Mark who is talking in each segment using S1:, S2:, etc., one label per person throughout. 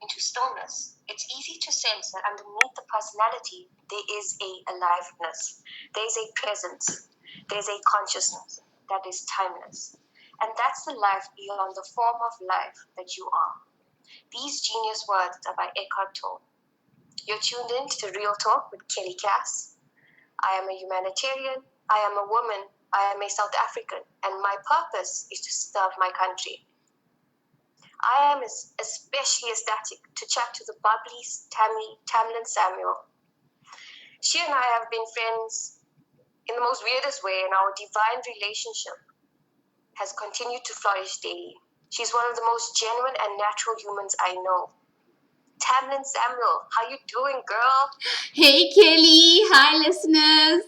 S1: into stillness, it's easy to sense that underneath the personality, there is a aliveness, there's a presence, there's a consciousness that is timeless. And that's the life beyond the form of life that you are. These genius words are by Eckhart Tolle. You're tuned in to Real Talk with Kelly Cas. I am a humanitarian, I am a woman, I am a South African, and my purpose is to serve my country. I am especially ecstatic to chat to the bubbly Tamlin Samuel. She and I have been friends in the most weirdest way, and our divine relationship has continued to flourish daily. She's one of the most genuine and natural humans I know. Tamlin Samuel, how you doing, girl?
S2: Hey, Kelly. Hi, listeners.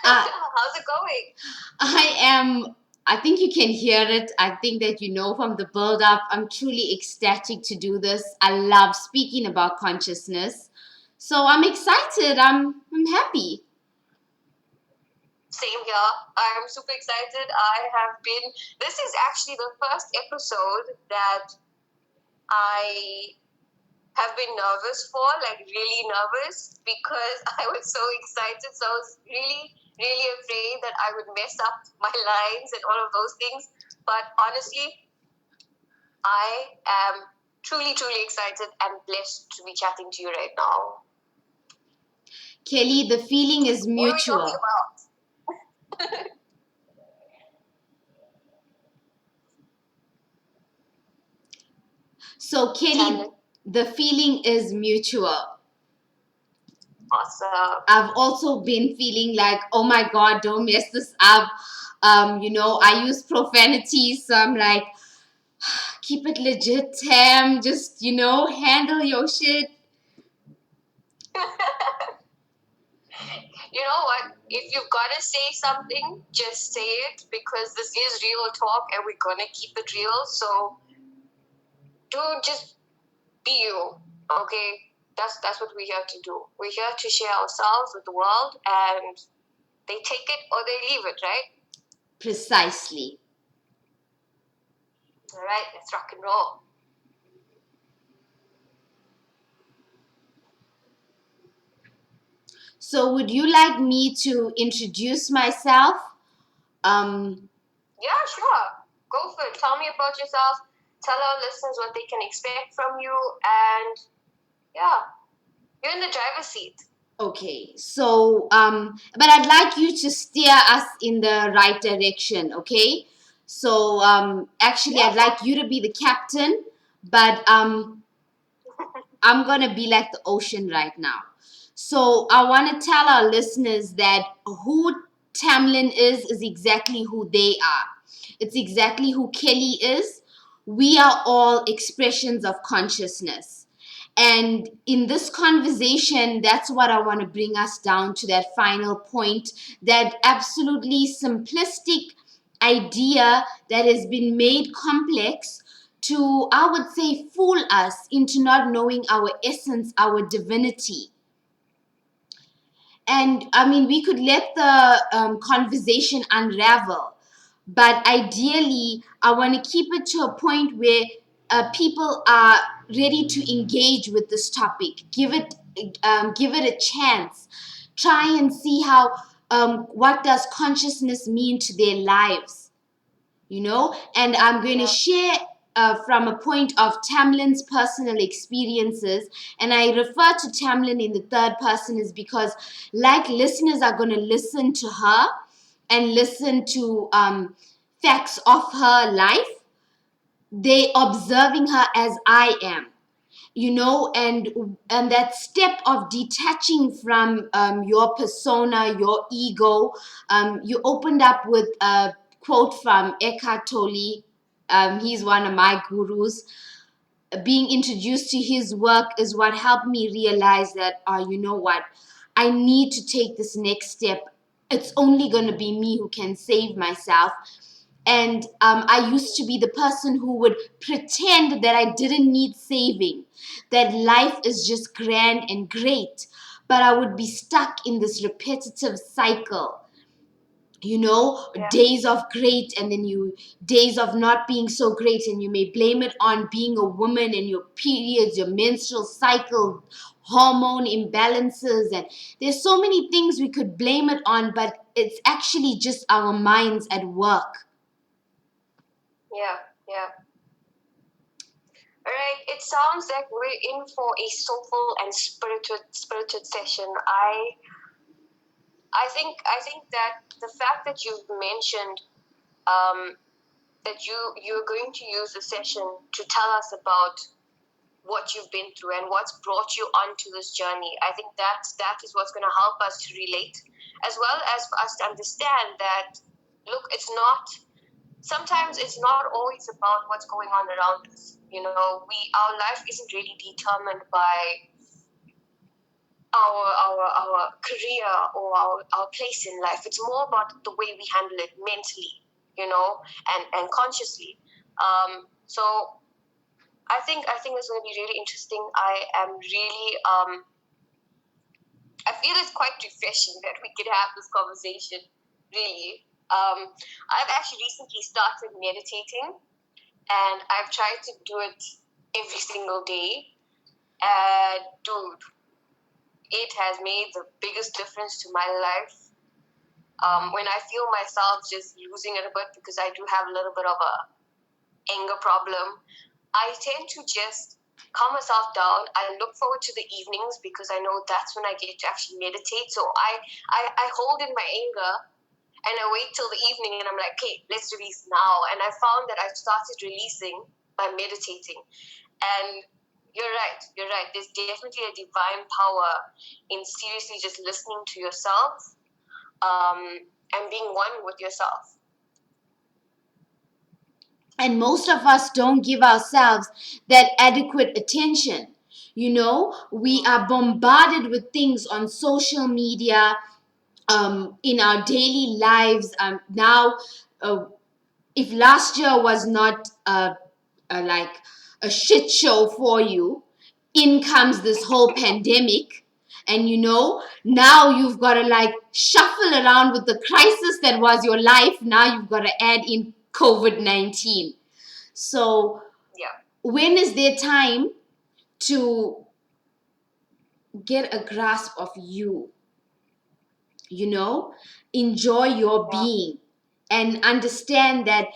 S1: How's it going?
S2: I think you can hear it. I think that you know from the build up. I'm truly ecstatic to do this. I love speaking about consciousness. So I'm excited. I'm happy.
S1: Same here. I'm super excited. This is actually the first episode that I have been nervous for, like really nervous, because I was so excited. So I was really, really afraid that I would mess up my lines and all of those things. But honestly, I am truly, truly excited and blessed to be chatting to you right now.
S2: Kelly, the feeling is mutual.
S1: What are we talking about?
S2: So, Kelly, the feeling is mutual.
S1: Awesome.
S2: I've also been feeling like, oh my God, don't mess this up. I use profanity, so I'm like, keep it legit, Tam. Just, handle your shit.
S1: You know what? If you've got to say something, just say it, because this is real talk and we're going to keep it real. So, dude, just be you, okay? That's what we're here to do. We're here to share ourselves with the world, and they take it or they leave it, right?
S2: Precisely.
S1: All right, let's rock and roll.
S2: So, would you like me to introduce myself?
S1: Yeah, sure. Go for it. Tell me about yourself. Tell our listeners what they can expect from you, and yeah, you're in the driver's seat.
S2: Okay, so but I'd like you to steer us in the right direction, okay? So actually, I'd like you to be the captain, but I'm gonna be like the ocean right now. So I want to tell our listeners that who Tamlin is exactly who they are. It's exactly who Kelly is. We are all expressions of consciousness. And in this conversation, that's what I want to bring us down to, that final point, that absolutely simplistic idea that has been made complex to, I would say, fool us into not knowing our essence, our divinity. And I mean, we could let the conversation unravel, but ideally, I want to keep it to a point where people are ready to engage with this topic. Give it a chance. Try and see how what does consciousness mean to their lives. And I'm going to share from a point of Tamlin's personal experiences, and I refer to Tamlin in the third person is because, like, listeners are going to listen to her and listen to facts of her life. They observing her as I am, and that step of detaching from your persona, your ego. You opened up with a quote from Eckhart Tolle. He's one of my gurus. Being introduced to his work is what helped me realize that, you know what, I need to take this next step. It's only going to be me who can save myself. And I used to be the person who would pretend that I didn't need saving, that life is just grand and great. But I would be stuck in this repetitive cycle.
S1: Yeah.
S2: days of great, and then days of not being so great, and you may blame it on being a woman and your periods, your menstrual cycle, hormone imbalances, and there's so many things we could blame it on, but it's actually just our minds at work.
S1: Yeah. Yeah. All right. It sounds like we're in for a soulful and spirited session. I think that the fact that you've mentioned that you're going to use the session to tell us about what you've been through and what's brought you onto this journey. I think that is what's going to help us to relate, as well as for us to understand that, look, sometimes it's not always about what's going on around us. Our life isn't really determined by our career or our place in life. It's more about the way we handle it mentally, and consciously. So I think it's going to be really interesting. I feel it's quite refreshing that we could have this conversation. Really, I've actually recently started meditating, and I've tried to do it every single day. And dude, it has made the biggest difference to my life. When I feel myself just losing it a bit because I do have a little bit of a anger problem, I tend to just calm myself down. I look forward to the evenings because I know that's when I get to actually meditate. So I hold in my anger and I wait till the evening and I'm like, okay, let's release now. And I found that I've started releasing by meditating. And you're right. There's definitely a divine power in seriously just listening to yourself, and being one with yourself.
S2: And most of us don't give ourselves that adequate attention. We are bombarded with things on social media, in our daily lives. Now, if last year was not like a shit show for you, in comes this whole pandemic. And now you've got to like shuffle around with the crisis that was your life. Now you've got to add in COVID-19. So
S1: Yeah.
S2: when is there time to get a grasp of you? Enjoy your
S1: Yeah.
S2: being and understand that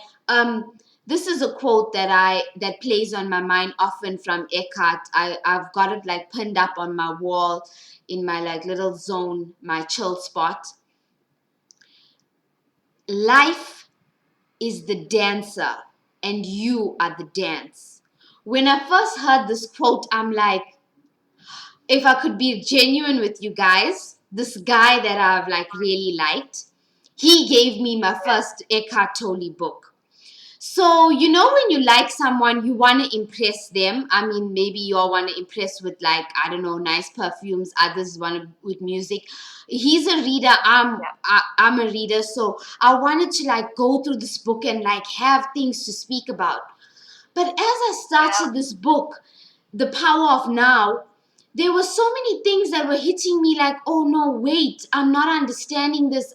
S2: this is a quote that plays on my mind often from Eckhart. I've got it like pinned up on my wall in my like little zone, my chill spot. Life is the dancer and you are the dance. When I first heard this quote, I'm like, if I could be genuine with you guys, this guy that I've like really liked, he gave me my first Eckhart Tolle book. So, when you like someone, you want to impress them. I mean, maybe you all want to impress with like, I don't know, nice perfumes. Others want to with music. He's a reader. I'm a reader. So I wanted to like go through this book and like have things to speak about. But as I started this book, The Power of Now, there were so many things that were hitting me like, oh no, wait, I'm not understanding this.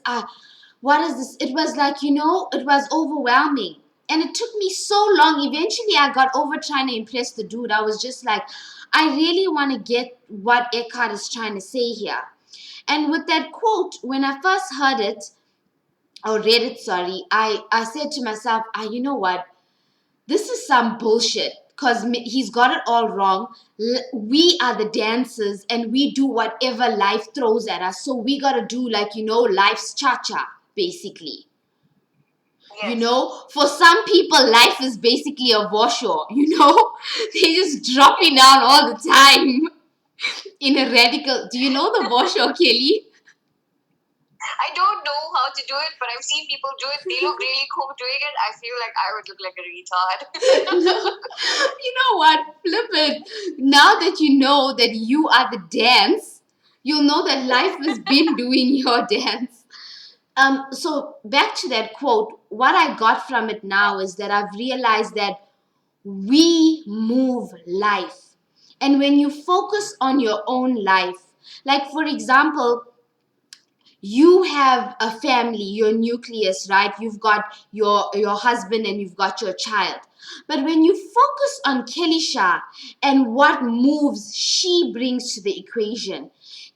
S2: What is this? It was like, it was overwhelming. And it took me so long. Eventually, I got over trying to impress the dude. I was just like, I really want to get what Eckhart is trying to say here. And with that quote, when I first heard it, or read it, sorry, I said to myself, you know what? This is some bullshit because he's got it all wrong. We are the dancers and we do whatever life throws at us. So we got to do like, life's cha-cha, basically.
S1: Yes.
S2: For some people, life is basically a washout, They just dropping down all the time in a radical. Do you know the washout, Kelly?
S1: I don't know how to do it, but I've seen people do it. They look really cool doing it. I feel like I would look like a retard.
S2: No, you know what? Flip it. Now that you know that you are the dance, you'll know that life has been doing your dance. So back to that quote, what I got from it now is that I've realized that we move life. And when you focus on your own life, like for example, You have a family, your nucleus, right? You've got your husband and you've got your child. But when you focus on Kelisha and what moves she brings to the equation,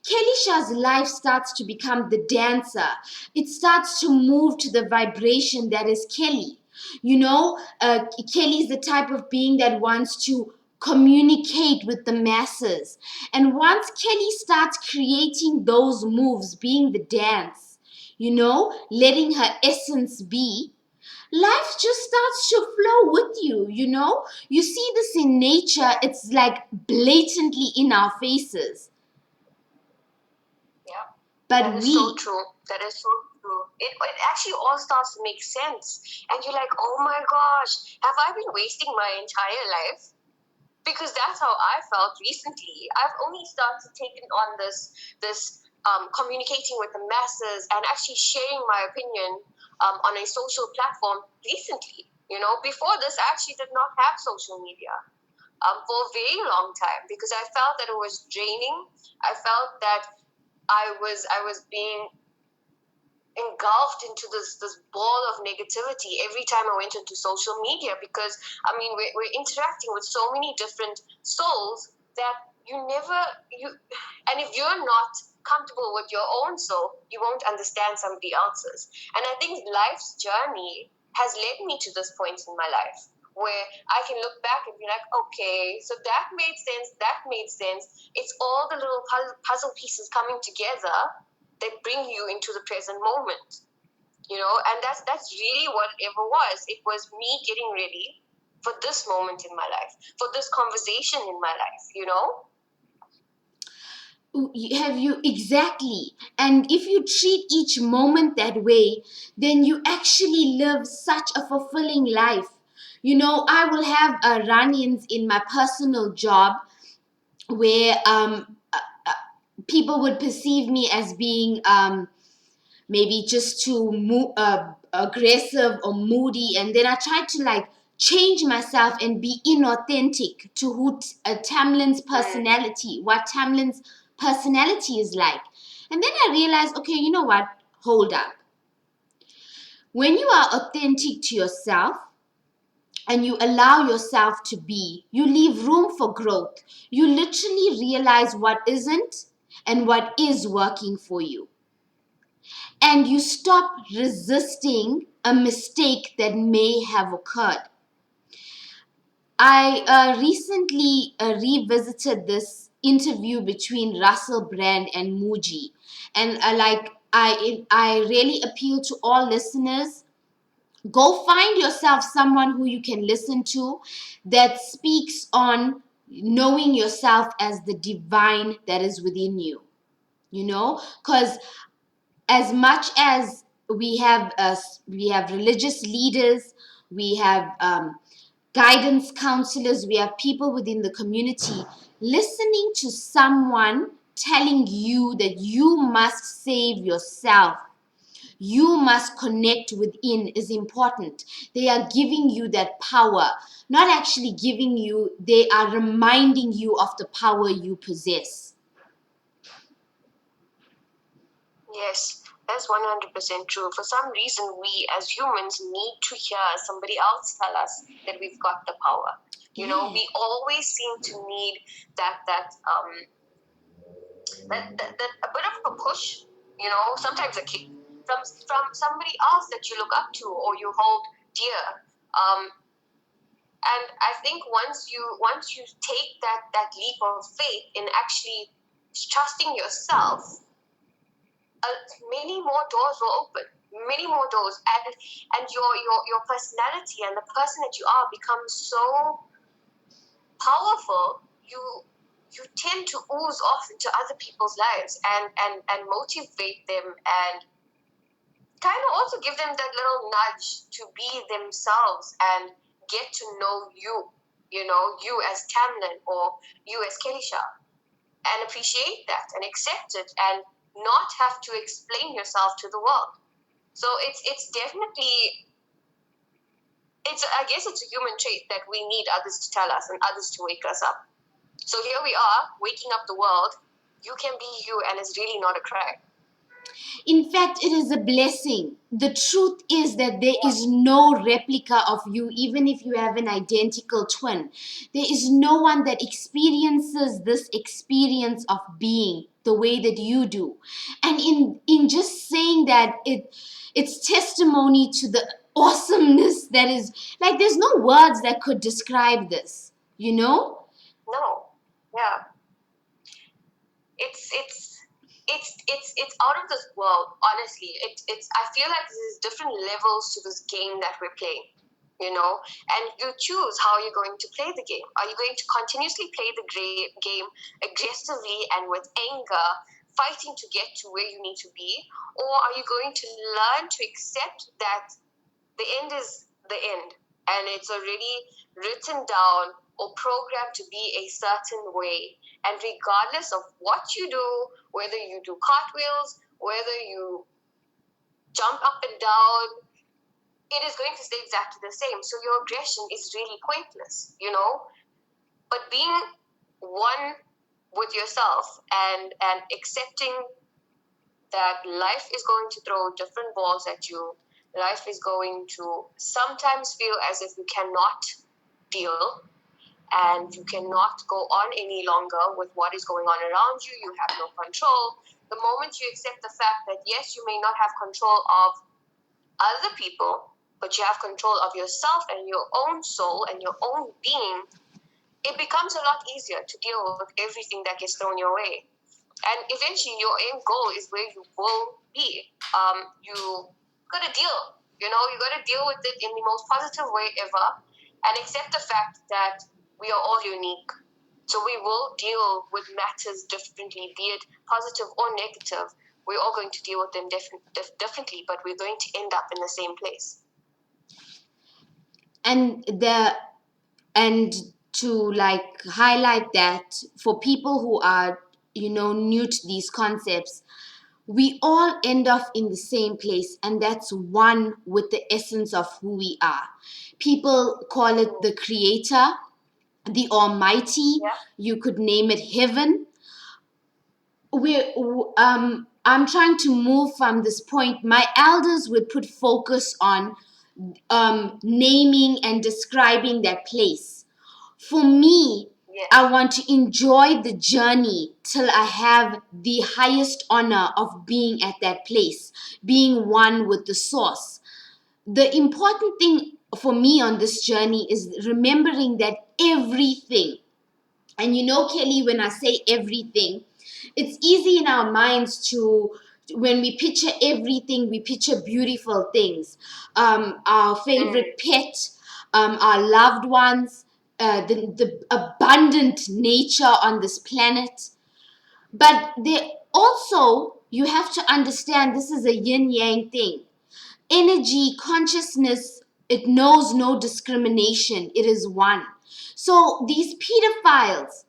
S2: Kelisha's life starts to become the dancer. It starts to move to the vibration that is Kelly. Kelly is the type of being that wants to communicate with the masses. And once Kelly starts creating those moves, being the dance, letting her essence be, life just starts to flow with you. You see this in nature, it's like blatantly in our faces.
S1: Yeah.
S2: But
S1: that is so true. That is so true. It actually all starts to make sense. And you're like, oh my gosh, have I been wasting my entire life? Because that's how I felt recently. I've only started taking on this communicating with the masses and actually sharing my opinion on a social platform recently. Before this, I actually did not have social media for a very long time because I felt that it was draining. I felt that I was being engulfed into this ball of negativity every time I went into social media because we're interacting with so many different souls that and if you're not comfortable with your own soul, you won't understand somebody else's. And I think life's journey has led me to this point in my life where I can look back and be like, okay, so that made sense. It's all the little puzzle pieces coming together that bring you into the present moment. And that's really what it ever was. It was me getting ready for this moment in my life, for this conversation in my life.
S2: have you exactly, and if you treat each moment that way, then you actually live such a fulfilling life. I will have run-ins in my personal job where people would perceive me as being maybe just too aggressive or moody, and then I tried to like change myself and be inauthentic to who Tamlin's personality, what Tamlin's personality is like. And then I realized, okay, you know what? Hold up. When you are authentic to yourself and you allow yourself to be, you leave room for growth. You literally realize what isn't and what is working for you. And you stop resisting a mistake that may have occurred. I recently revisited this interview between Russell Brand and Muji, and I really appeal to all listeners. Go find yourself someone who you can listen to that speaks on knowing yourself as the divine that is within you. Because as much as we have religious leaders, we have guidance counselors, we have people within the community, listening to someone telling you that you must save yourself, you must connect within is important. They are giving you that power, not actually giving you, they are reminding you of the power you possess.
S1: Yes, that's 100% true. For some reason, we as humans need to hear somebody else tell us that we've got the power. We always seem to need that a bit of a push. Sometimes a kick from somebody else that you look up to or you hold dear. And I think once you take that leap of faith in actually trusting yourself, many more doors will open, many more doors, and your personality and the person that you are becomes so powerful. You tend to ooze off into other people's lives and motivate them and kind of also give them that little nudge to be themselves and get to know you as Tamlin or you as Kelisha, and appreciate that and accept it and not have to explain yourself to the world. So it's definitely, I guess it's a human trait that we need others to tell us and others to wake us up. So here we are waking up the world. You can be you, and it's really not a crime.
S2: In fact, it is a blessing. The truth is that there
S1: Yeah.
S2: is no replica of you, even if you have an identical twin. There is no one that experiences this experience of being the way that you do. And in just saying that, it's testimony to the awesomeness that is, like, there's no words that could describe this, you know?
S1: No. Yeah. It's out of this world, honestly. It's I feel like there's different levels to this game that we're playing, and you choose how you're going to play the game. Are you going to continuously play the game aggressively and with anger, fighting to get to where you need to be, or are you going to learn to accept that the end is the end, and it's already written down or programmed to be a certain way, and regardless of what you do, whether you do cartwheels, whether you jump up and down, it is going to stay exactly the same. So your aggression is really pointless, but being one with yourself and accepting that life is going to throw different balls at you. Life is going to sometimes feel as if you cannot deal and you cannot go on any longer with what is going on around you. You have no control. The moment you accept the fact that, yes, you may not have control of other people, but you have control of yourself and your own soul and your own being, it becomes a lot easier to deal with everything that gets thrown your way. And eventually your end goal is where you will be. You got to deal, you got to deal with it in the most positive way ever and accept the fact that we are all unique. So we will deal with matters differently, be it positive or negative. We're all going to deal with them differently, but we're going to end up in the same place.
S2: And to like highlight that for people who are new to these concepts, we all end up in the same place, and that's one with the essence of who we are. People call it the creator, the almighty.
S1: Yeah.
S2: You could name it heaven. I'm trying to move from this point. My elders would put focus on naming and describing that place. For me,
S1: Yes.
S2: I want to enjoy the journey till I have the highest honor of being at that place, being one with the source. The important thing for me on this journey is remembering that everything, and Kelly, when I say everything, it's easy in our minds to, when we picture everything, we picture beautiful things. Our favorite pet, our loved ones, the abundant nature on this planet. But you have to understand, this is a yin yang thing. Energy, consciousness, it knows no discrimination. It is one. So these pedophiles,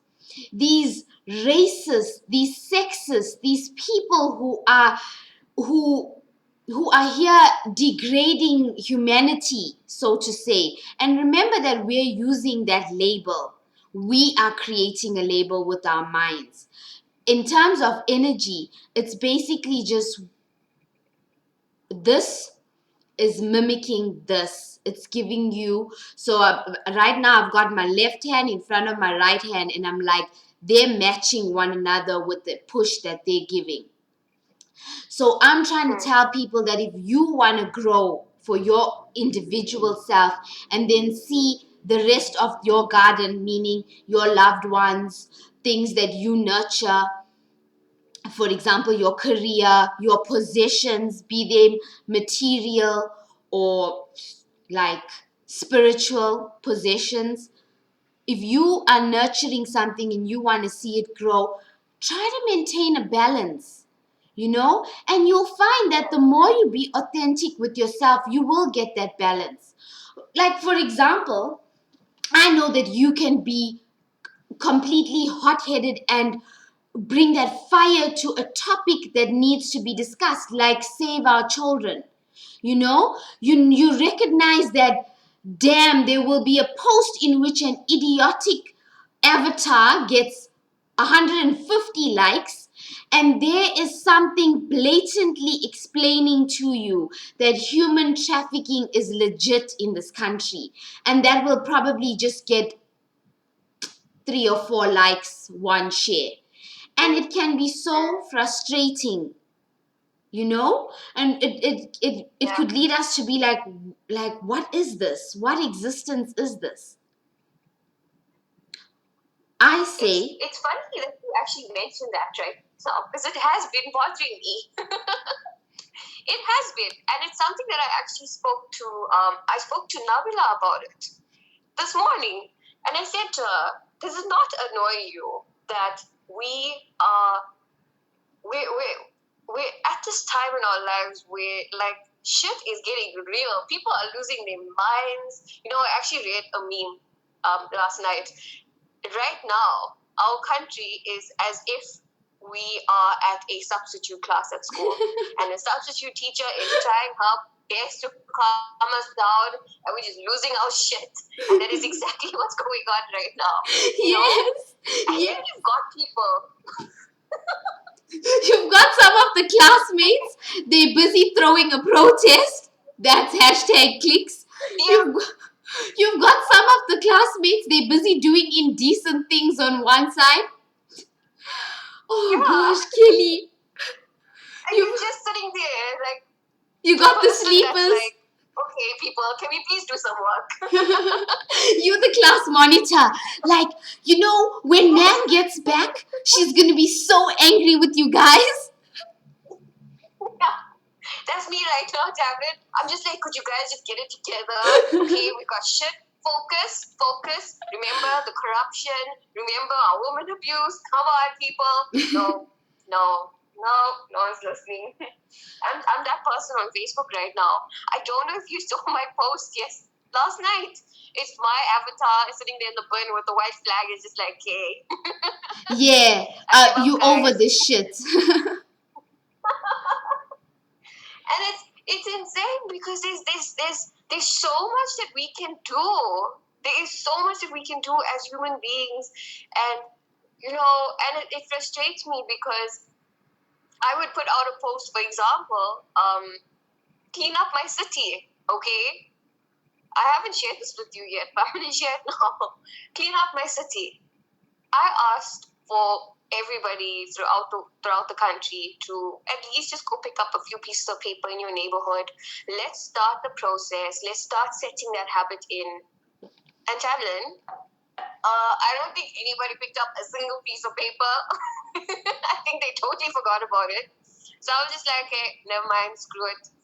S2: these racists, these sexists, these people who who are here degrading humanity, so to say. And remember that we're using that label. We are creating a label with our minds. In terms of energy, it's basically just this is mimicking this. It's giving you. So right now I've got my left hand in front of my right hand, and I'm like, they're matching one another with the push that they're giving. So I'm trying to tell people that if you want to grow for your individual self and then see the rest of your garden, meaning your loved ones, things that you nurture, for example, your career, your possessions, be they material or like spiritual possessions. If you are nurturing something and you want to see it grow, try to maintain a balance, and you'll find that the more you be authentic with yourself, you will get that balance. Like, for example, I know that you can be completely hot-headed and bring that fire to a topic that needs to be discussed, like save our children. You recognize that, damn, there will be a post in which an idiotic avatar gets 150 likes, And there is something blatantly explaining to you that human trafficking is legit in this country. And that will probably just get 3 or 4 likes, 1 share. And it can be so frustrating, you know? And it could lead us to be like, what is this? What existence is this? I say
S1: It's funny that you actually mentioned that right now, because it has been bothering me. It has been, and it's something that I actually spoke to. I spoke to Nabila about it this morning, and I said to her, "Does it not annoy you that we're at this time in our lives where like shit is getting real. People are losing their minds. You know, I actually read a meme last night. Right now, our country is as if we are at a substitute class at school, and a substitute teacher is trying her best to calm us down, and we're just losing our shit. And that is exactly what's going on right now. You know?
S2: yes,
S1: And
S2: yes.
S1: then you've got people.
S2: You've got some of the classmates, they're busy throwing a protest. That's hashtag clicks.
S1: Yeah.
S2: You've got some of the classmates, they're busy doing indecent things on one side. Oh
S1: Yeah.
S2: gosh, Kelly.
S1: And you're just sitting there, like,
S2: You got the
S1: person that's
S2: sleepers.
S1: like, okay, people, can we please do some work?
S2: You're the class monitor. Like, you know, when Nan gets back, she's gonna be so angry with you guys.
S1: Yeah. That's me right now, damn it. I'm just like, could you guys just get it together? Okay, we got shit. Focus. Remember the corruption. Remember our woman abuse. Come on, people. No one's listening. I'm that person on Facebook right now. I don't know if you saw my post last night. It's my avatar sitting there in the bin with the white flag. It's just like, hey.
S2: Yeah, you over this shit.
S1: And it's insane because there's so much that we can do. There is so much that we can do as human beings, and you know, and it frustrates me because I would put out a post, for example, clean up my city, okay? I haven't shared this with you yet, but I'm going to share it now. Clean up my city. I asked for everybody throughout the country to at least just go pick up a few pieces of paper in your neighborhood. Let's start the process. Let's start setting that habit in. And Tamlin, I don't think anybody picked up a single piece of paper. I think they totally forgot about it. So I was just like, hey, never mind, screw it.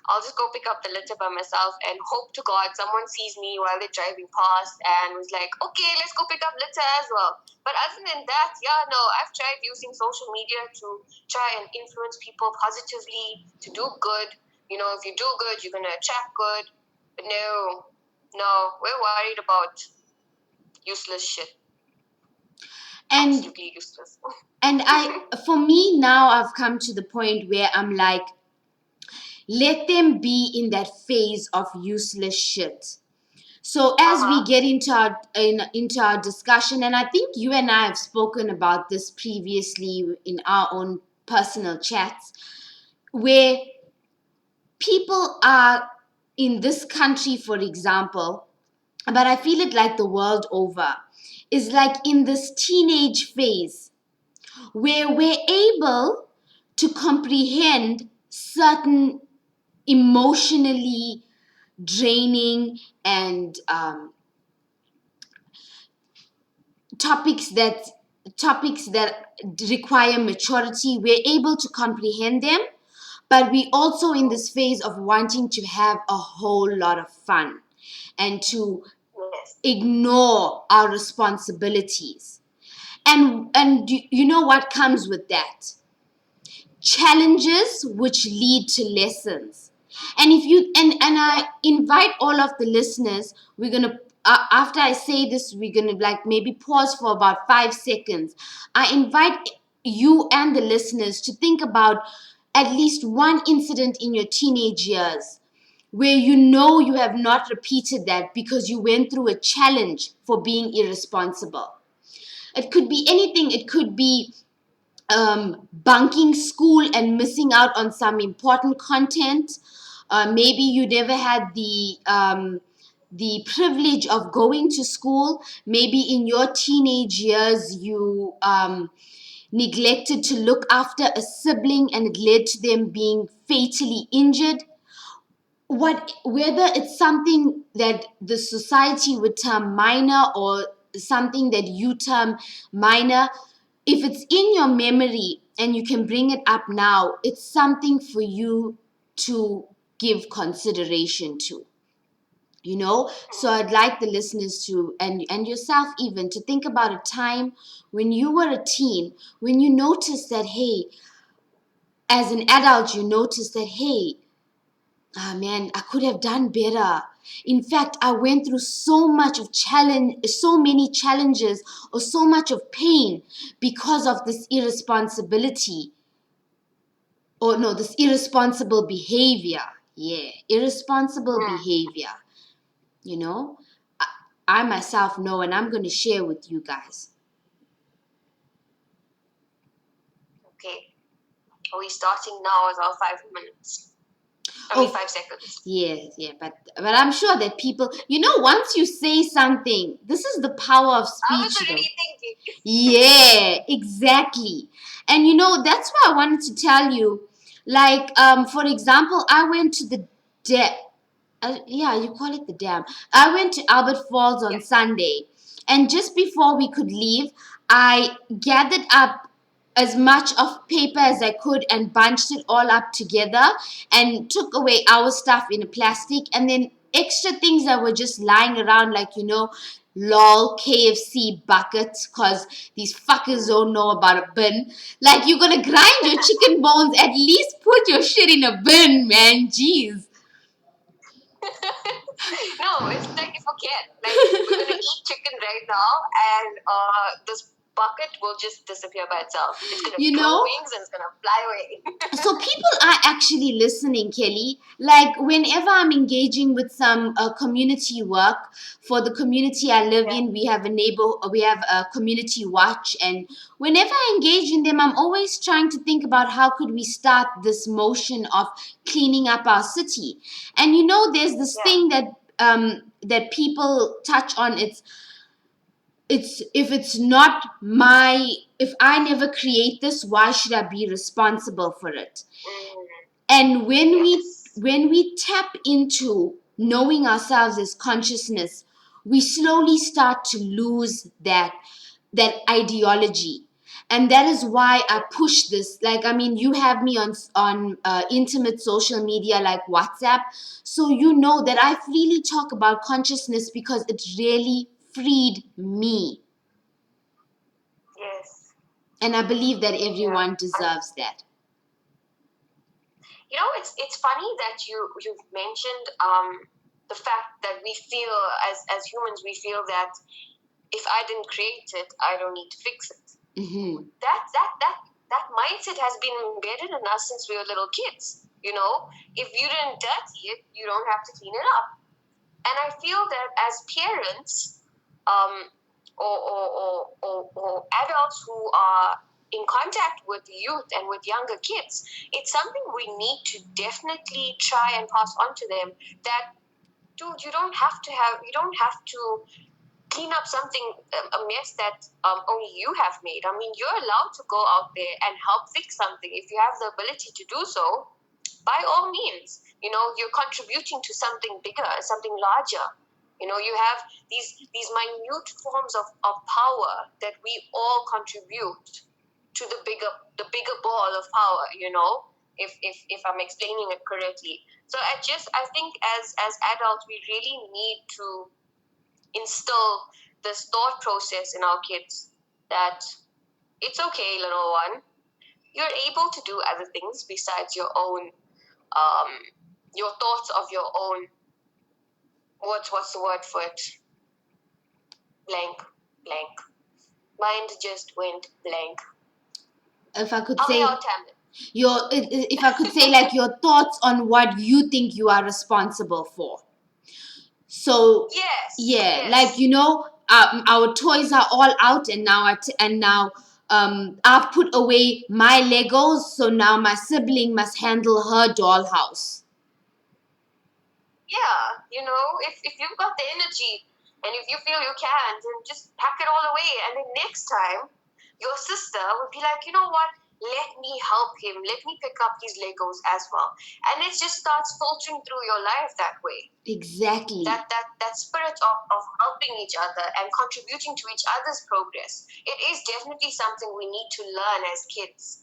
S1: I'll just go pick up the litter by myself and hope to God someone sees me while they're driving past and was like, okay, let's go pick up litter as well. But other than that, yeah, no, I've tried using social media to try and influence people positively, to do good. You know, if you do good, you're going to attract good. But no, we're worried about useless shit.
S2: And
S1: absolutely useless.
S2: And for me now, I've come to the point where I'm like, let them be in that phase of useless shit. So as we get into our discussion, and I think you and I have spoken about this previously in our own personal chats, where people are in this country, for example, but I feel it like the world over, is like in this teenage phase where we're able to comprehend certain emotionally draining and topics that require maturity. We're able to comprehend them, but we also in this phase of wanting to have a whole lot of fun and to ignore our responsibilities. And you know what comes with that? Challenges which lead to lessons. And if you and I invite all of the listeners, we're gonna after I say this, we're gonna like maybe pause for about 5 seconds. I invite you and the listeners to think about at least one incident in your teenage years where you know you have not repeated that because you went through a challenge for being irresponsible. It could be anything. It could be bunking school and missing out on some important content. Maybe you never had the privilege of going to school. Maybe in your teenage years you neglected to look after a sibling and it led to them being fatally injured. Whether it's something that the society would term minor or something that you term minor, if it's in your memory and you can bring it up now, it's something for you to give consideration to, you know. So I'd like the listeners to, and yourself even, to think about a time when you were a teen, when you noticed that, hey, as an adult you noticed that, hey, ah man, I could have done better. In fact, I went through so many challenges, or so much of pain because of this irresponsibility. Or no, this irresponsible behavior. Yeah, irresponsible behavior. You know, I myself know, and I'm going to share with you guys.
S1: Okay. Are we starting now with our 5 minutes? I mean, 5 seconds.
S2: Yeah, but I'm sure that people, you know, once you say something, this is the power of speech.
S1: I was already thinking.
S2: Yeah, exactly. And you know, that's why I wanted to tell you, like, for example, I went to the yeah, you call it the dam. I went to Albert Falls on Sunday, and just before we could leave, I gathered up as much of paper as I could and bunched it all up together and took away our stuff in a plastic, and then extra things that were just lying around, like, you know, lol KFC buckets, because these fuckers don't know about a bin. Like, you're gonna grind your chicken bones, at least put your shit in a bin, man. Jeez.
S1: No, it's like if okay, like we're gonna eat chicken right now, and this bucket will just disappear by itself. It's gonna grow wings and it's gonna fly away.
S2: So people are actually listening, Kelly. Like, whenever I'm engaging with some community work for the community I live in, we have a community watch, and whenever I engage in them, I'm always trying to think about how could we start this motion of cleaning up our city. And you know, there's this thing that that people touch on. It's if it's not my, if I never create this, why should I be responsible for it? And when we tap into knowing ourselves as consciousness, we slowly start to lose that ideology. And that is why I push this. Like, I mean, you have me on intimate social media like WhatsApp, so you know that I freely talk about consciousness because it really freed me.
S1: Yes.
S2: And I believe that everyone deserves that.
S1: You know, it's funny that you've mentioned the fact that we feel as humans, we feel that if I didn't create it, I don't need to fix it. That mindset has been embedded in us since we were little kids. You know, if you didn't dirty it, you don't have to clean it up. And I feel that as parents, or adults who are in contact with youth and with younger kids, it's something we need to definitely try and pass on to them. That, dude, you don't have to clean up something, a mess that only you have made. I mean, you're allowed to go out there and help fix something if you have the ability to do so. By all means, you know, you're contributing to something bigger, something larger. You know, you have these minute forms of power that we all contribute to the bigger ball of power, you know, if I'm explaining it correctly. So I think as adults we really need to instill this thought process in our kids that it's okay, little one, you're able to do other things besides your own your thoughts of your own, what's the word for it? Blank. Mind just went blank.
S2: If I could say if I could say, like, your thoughts on what you think you are responsible for. So yes, like, you know, our toys are all out, and now I've put away my Legos, so now my sibling must handle her dollhouse.
S1: Yeah, if you've got the energy and if you feel you can, then just pack it all away. And then next time, your sister will be like, you know what? Let me help him. Let me pick up his Legos as well. And it just starts filtering through your life that way.
S2: Exactly.
S1: That spirit of helping each other and contributing to each other's progress. It is definitely something we need to learn as kids.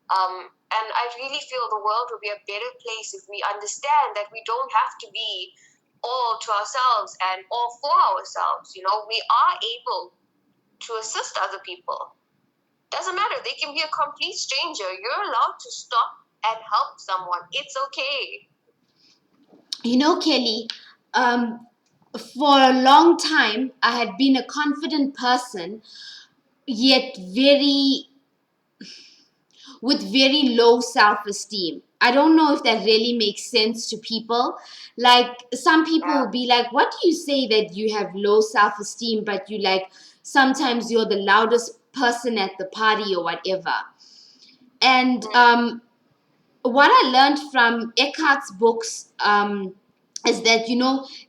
S1: And I really feel the world would be a better place if we understand that we don't have to be all to ourselves and all for ourselves. We are able to assist other people. Doesn't matter. They can be a complete stranger. You're allowed to stop and help someone. It's okay.
S2: Kelly, for a long time, I had been a confident person, yet with very low self-esteem. I don't know if that really makes sense to people. Like, some people will be like, what do you say that you have low self-esteem, but you like, sometimes you're the loudest person at the party or whatever. And what I learned from Eckhart's books is that,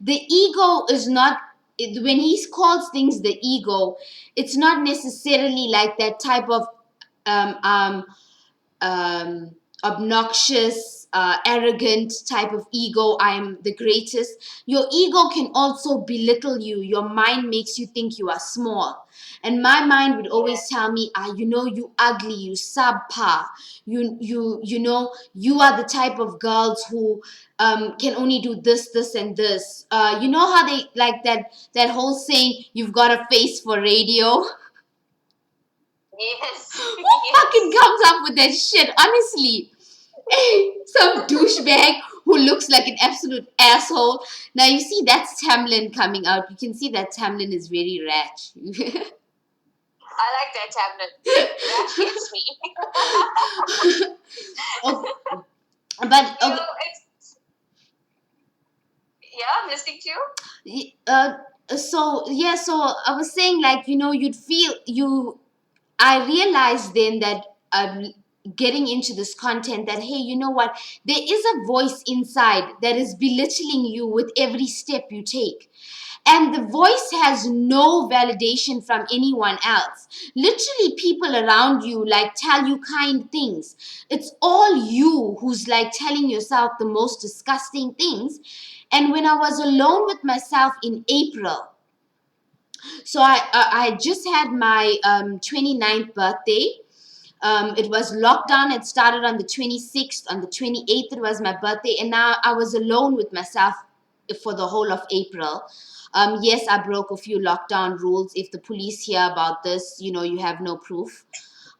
S2: the ego is not, when he calls things the ego, it's not necessarily like that type of um, um, obnoxious, arrogant type of ego. I'm the greatest. Your ego can also belittle you. Your mind makes you think you are small. And my mind would always tell me, you ugly, you subpar. You are the type of girls who can only do this, this, and this. You know how they like that whole saying, you've got a face for radio?
S1: Yes.
S2: Who fucking comes up with that shit, honestly? Some douchebag who looks like an absolute asshole. Now you see, that's Tamlin coming out. You can see that Tamlin is very rash.
S1: I like that, Tablet. That hits me.
S2: Oh, but
S1: I'm listening to you.
S2: so I was saying, like, you'd feel you. I realized then that getting into this content, that hey, you know what? There is a voice inside that is belittling you with every step you take. And the voice has no validation from anyone else. Literally, people around you like tell you kind things. It's all you who's like telling yourself the most disgusting things. And when I was alone with myself in April, so I just had my 29th birthday. It was lockdown. It started on the 26th. On the 28th, it was my birthday. And now I was alone with myself for the whole of April. Yes, I broke a few lockdown rules. If the police hear about this, you have no proof.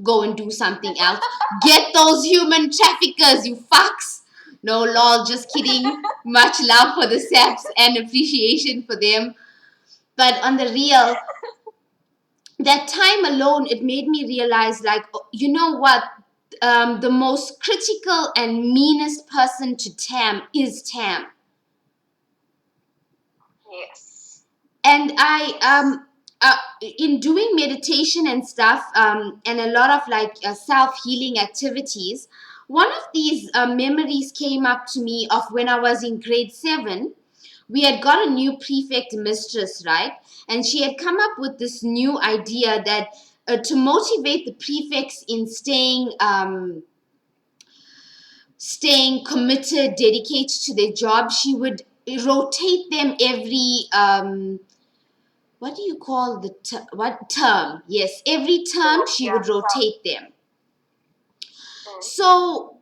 S2: Go and do something else. Get those human traffickers, you fucks. No, lol, just kidding. Much love for the saps and appreciation for them. But on the real, that time alone, it made me realize, like, you know what? The most critical and meanest person to Tam is Tam.
S1: Yes.
S2: And in doing meditation and stuff, and a lot of like self-healing activities, one of these memories came up to me of when I was in grade 7. We had got a new prefect mistress, right? And she had come up with this new idea that to motivate the prefects in staying committed, dedicated to their job, she would rotate them every what do you call the what term? Yes, every term she would rotate them. So,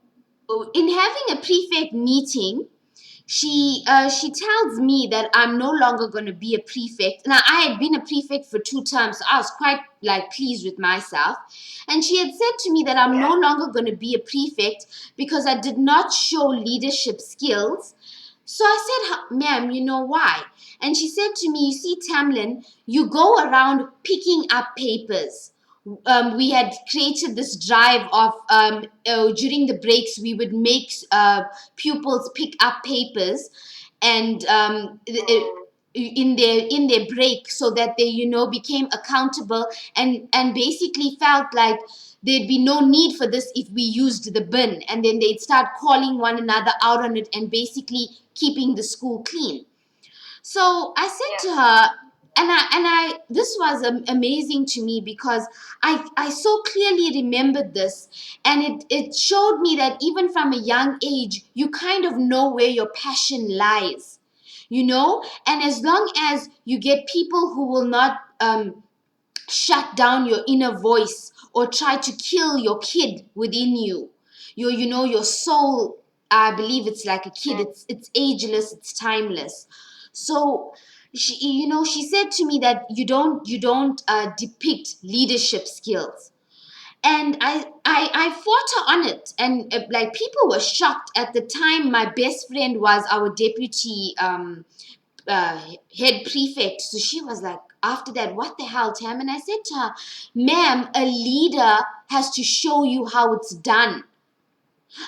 S2: in having a prefect meeting, she tells me that I'm no longer going to be a prefect. Now, I had been a prefect for 2 terms, so I was quite like pleased with myself. And she had said to me that I'm no longer going to be a prefect because I did not show leadership skills. So I said, ma'am, you know why? And she said to me, you see, Tamlin, you go around picking up papers. We had created this drive of during the breaks we would make pupils pick up papers, and in their break, so that they became accountable, and basically felt like there'd be no need for this if we used the bin, and then they'd start calling one another out on it and basically keeping the school clean. So I said to her, and I this was amazing to me, because I so clearly remembered this, and it showed me that even from a young age you kind of know where your passion lies, and as long as you get people who will not shut down your inner voice or try to kill your kid within you, your soul. I believe it's like a kid. It's ageless, it's timeless. So she said to me that you don't depict leadership skills, and I fought her on it, and like, people were shocked. At the time, my best friend was our deputy head prefect. So she was like, after that, what the hell, Tam? And I said to her, ma'am, a leader has to show you how it's done.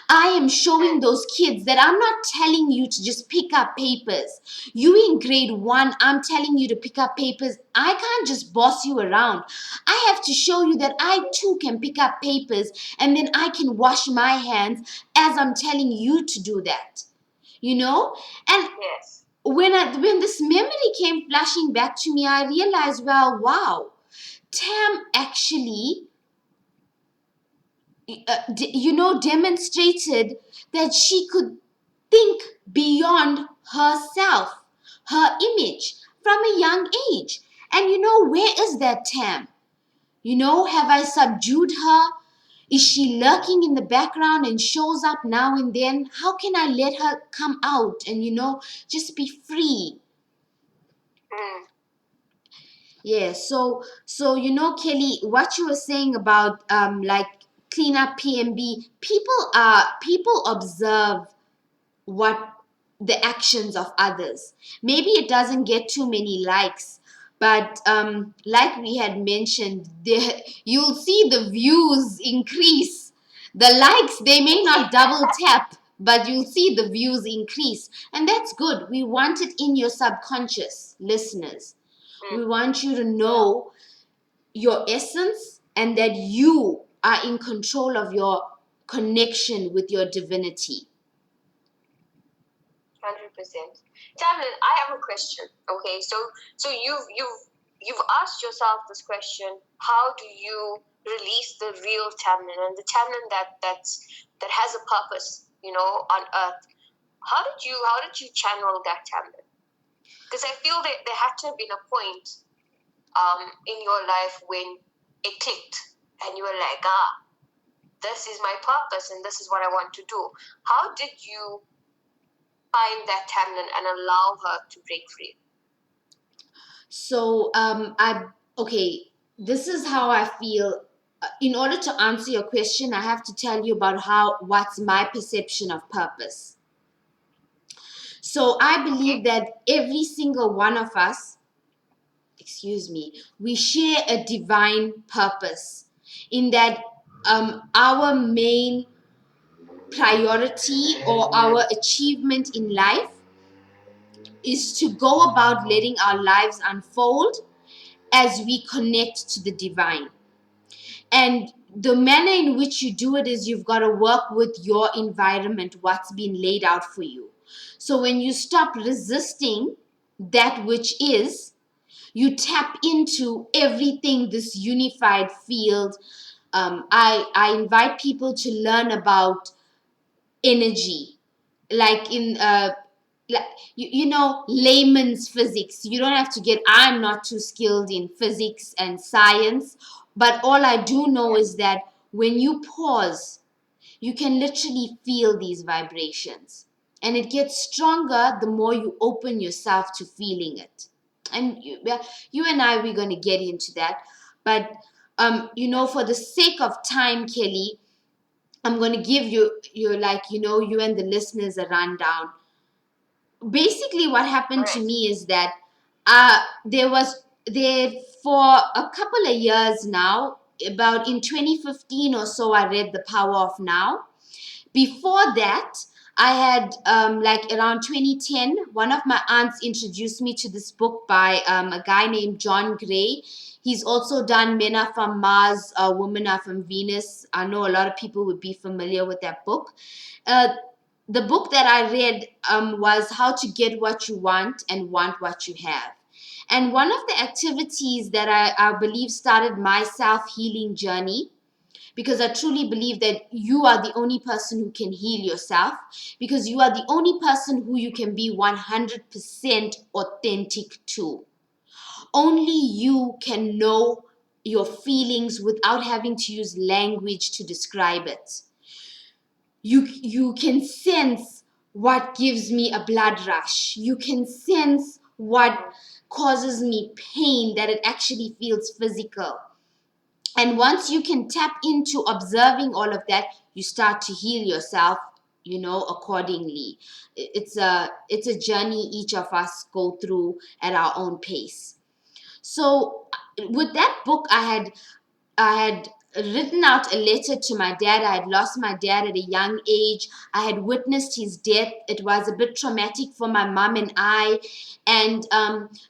S2: I am showing those kids that I'm not telling you to just pick up papers. You in grade 1, I'm telling you to pick up papers. I can't just boss you around. I have to show you that I too can pick up papers, and then I can wash my hands as I'm telling you to do that. And
S1: Yes.
S2: when this memory came flashing back to me, I realized, well, wow, Tam actually demonstrated that she could think beyond herself, her image, from a young age. And where is that Tam? Have I subdued her? Is she lurking in the background and shows up now and then? How can I let her come out and, just be free?
S1: Mm.
S2: Yeah, so Kelly, what you were saying about like clean up PMB, people observe what the actions of others. Maybe it doesn't get too many likes, but like we had mentioned, you'll see the views increase. The likes, they may not double tap, but you'll see the views increase, and that's good. We want it in your subconscious, listeners. We want you to know your essence, and that you are in control of your connection with your divinity.
S1: 100%. Tamlin, I have a question. Okay, so you've asked yourself this question: how do you release the real Tamlin, and the Tamlin that has a purpose, on earth? How did you channel that Tamlin? Because I feel that there had to have been a point in your life when it clicked, and you were like, this is my purpose, and this is what I want to do. How did you find that Tamlin and allow her to break free?
S2: So okay, this is how I feel. In order to answer your question, I have to tell you about what's my perception of purpose. So I believe that every single one of us, excuse me, we share a divine purpose, in that our main priority or our achievement in life is to go about letting our lives unfold as we connect to the divine. And the manner in which you do it is, you've got to work with your environment, what's been laid out for you. So when you stop resisting that which is, you tap into everything, this unified field. I invite people to learn about energy, like in like layman's physics. You don't have to get, I'm not too skilled in physics and science, but all I do know is that when you pause, you can literally feel these vibrations, and it gets stronger the more you open yourself to feeling it. And you and I, we're going to get into that, but for the sake of time, Kelly, I'm going to give you and the listeners a rundown. Basically, what happened to me is that there for a couple of years now, about in 2015 or so, I read The Power of Now. Before that, I had like around 2010, one of my aunts introduced me to this book by a guy named John Gray. He's also done Men Are From Mars, Women Are From Venus. I know a lot of people would be familiar with that book. Uh, the book that I read was How to Get What You Want and Want What You Have. And one of the activities that I believe started my self healing journey, because I truly believe that you are the only person who can heal yourself, because you are the only person who you can be 100% authentic to. Only you can know your feelings without having to use language to describe it. You can sense what gives me a blood rush. You can sense what causes me pain, that it actually feels physical. And once you can tap into observing all of that, you start to heal yourself, accordingly. It's a journey each of us go through at our own pace. So with that book, I had written out a letter to my dad. I had lost my dad at a young age. I had witnessed his death. It was a bit traumatic for my mom and I. And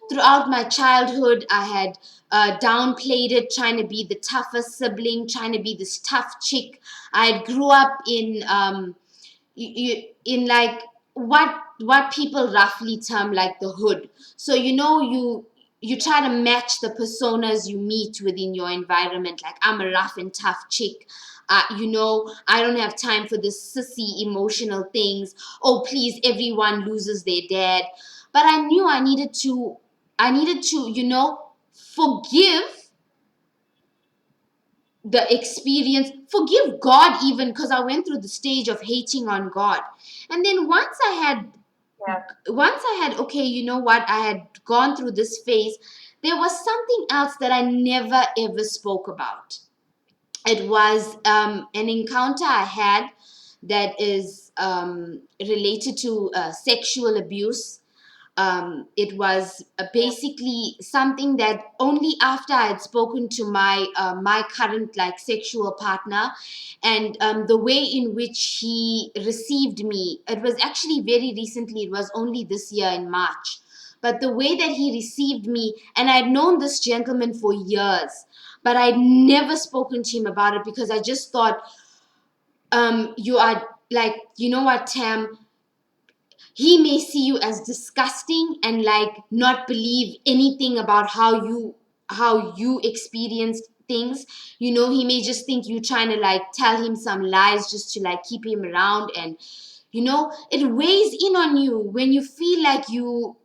S2: throughout my childhood, I had downplayed it, trying to be the toughest sibling, trying to be this tough chick. I had grew up in like what people roughly term like the hood. So you try to match the personas you meet within your environment. Like, I'm a rough and tough chick. I don't have time for this sissy emotional things. Oh, please, everyone loses their dad. But I knew I needed to forgive the experience, forgive God even, because I went through the stage of hating on God. And then once I had, okay, you know what, I had gone through this phase, there was something else that I never ever spoke about. It was an encounter I had that is related to sexual abuse. It was basically something that only after I had spoken to my current like sexual partner, and the way in which he received me. It was actually very recently. It was only this year in March. But the way that he received me, and I'd known this gentleman for years, but I'd never spoken to him about it because I just thought, you are like, you know what, Tam, he may see you as disgusting and like not believe anything about how you experienced things. He may just think you trying to like tell him some lies just to like keep him around. And it weighs in on you when you feel like you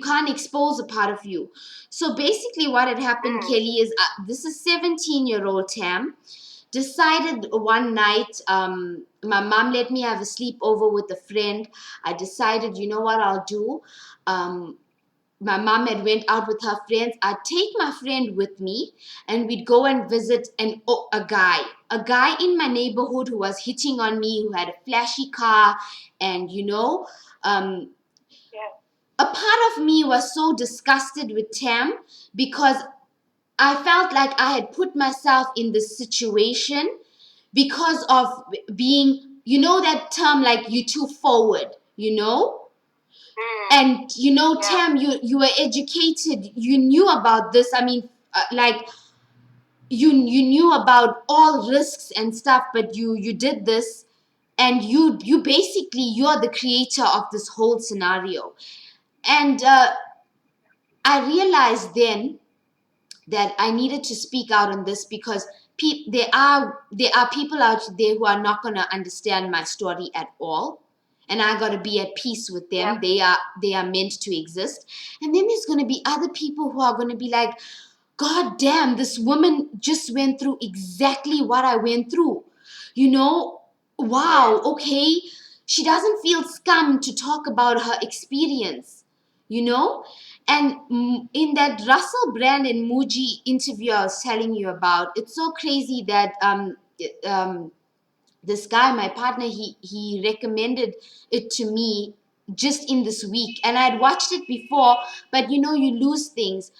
S2: can't expose a part of you. So basically what had happened, Kelly, is this is 17-year-old Tam decided one night. My mom let me have a sleepover with a friend. I decided, you know what I'll do. My mom had went out with her friends. I'd take my friend with me, and we'd go and visit a guy in my neighborhood who was hitting on me, who had a flashy car. And um, a part of me was so disgusted with Tam, because I felt like I had put myself in this situation because of being, that term, like, you too forward, and Tam, you were educated, you knew about this. I mean, like, you knew about all risks and stuff, but you did this, and you basically, you're the creator of this whole scenario. And I realized then that I needed to speak out on this, because there are people out there who are not gonna understand my story at all, and I gotta be at peace with them. They are meant to exist. And then there's gonna be other people who are gonna be like, God damn, this woman just went through exactly what I went through. Wow, okay. She doesn't feel scum to talk about her experience, you know? And in that Russell Brand and Muji interview I was telling you about, it's so crazy that this guy, my partner, he recommended it to me just in this week. And I'd watched it before, but you lose things.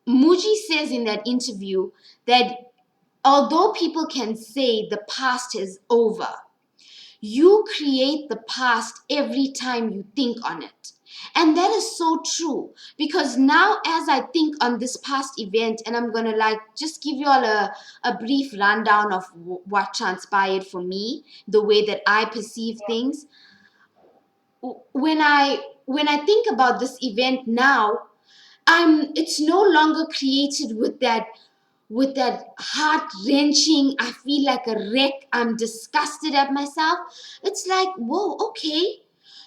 S2: Muji says in that interview that although people can say the past is over, you create the past every time you think on it. And that is so true, because now as I think on this past event, and I'm gonna like just give you all a brief rundown of what transpired for me, the way that I perceive things. When I think about this event now, it's no longer created with that heart wrenching, I feel like a wreck, I'm disgusted at myself. It's like, whoa, okay,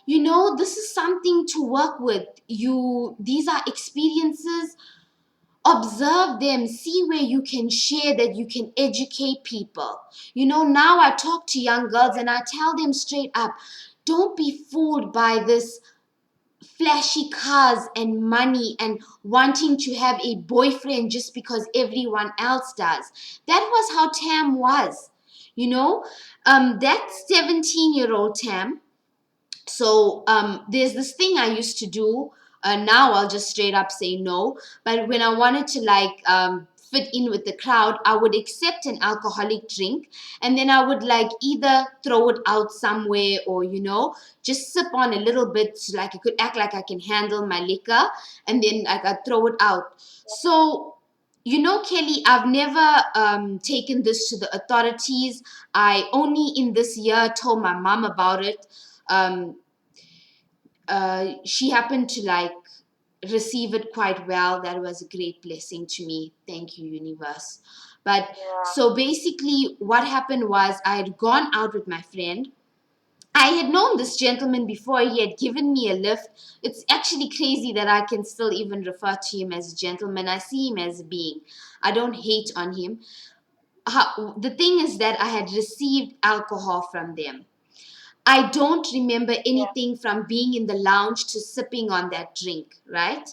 S2: this is something to work with. These are experiences. Observe them, see where you can share, that you can educate people. Now I talk to young girls and I tell them straight up, don't be fooled by this flashy cars and money and wanting to have a boyfriend just because everyone else does. That was how Tam was. That 17-year-old Tam. So there's this thing I used to do. Now I'll just straight up say no. But when I wanted to fit in with the crowd, I would accept an alcoholic drink, and then I would like either throw it out somewhere, or just sip on a little bit, so like I could act like I can handle my liquor, and then like I throw it out. So Kelly, I've never taken this to the authorities. I only in this year told my mom about it. um, she happened to like receive it quite well. That was a great blessing to me. Thank you, universe. But so basically, what happened was I had gone out with my friend. I had known this gentleman before. He had given me a lift. It's actually crazy that I can still even refer to him as a gentleman. I see him as a being. I don't hate on him. The thing is that I had received alcohol from them. I don't remember anything from being in the lounge to sipping on that drink, right?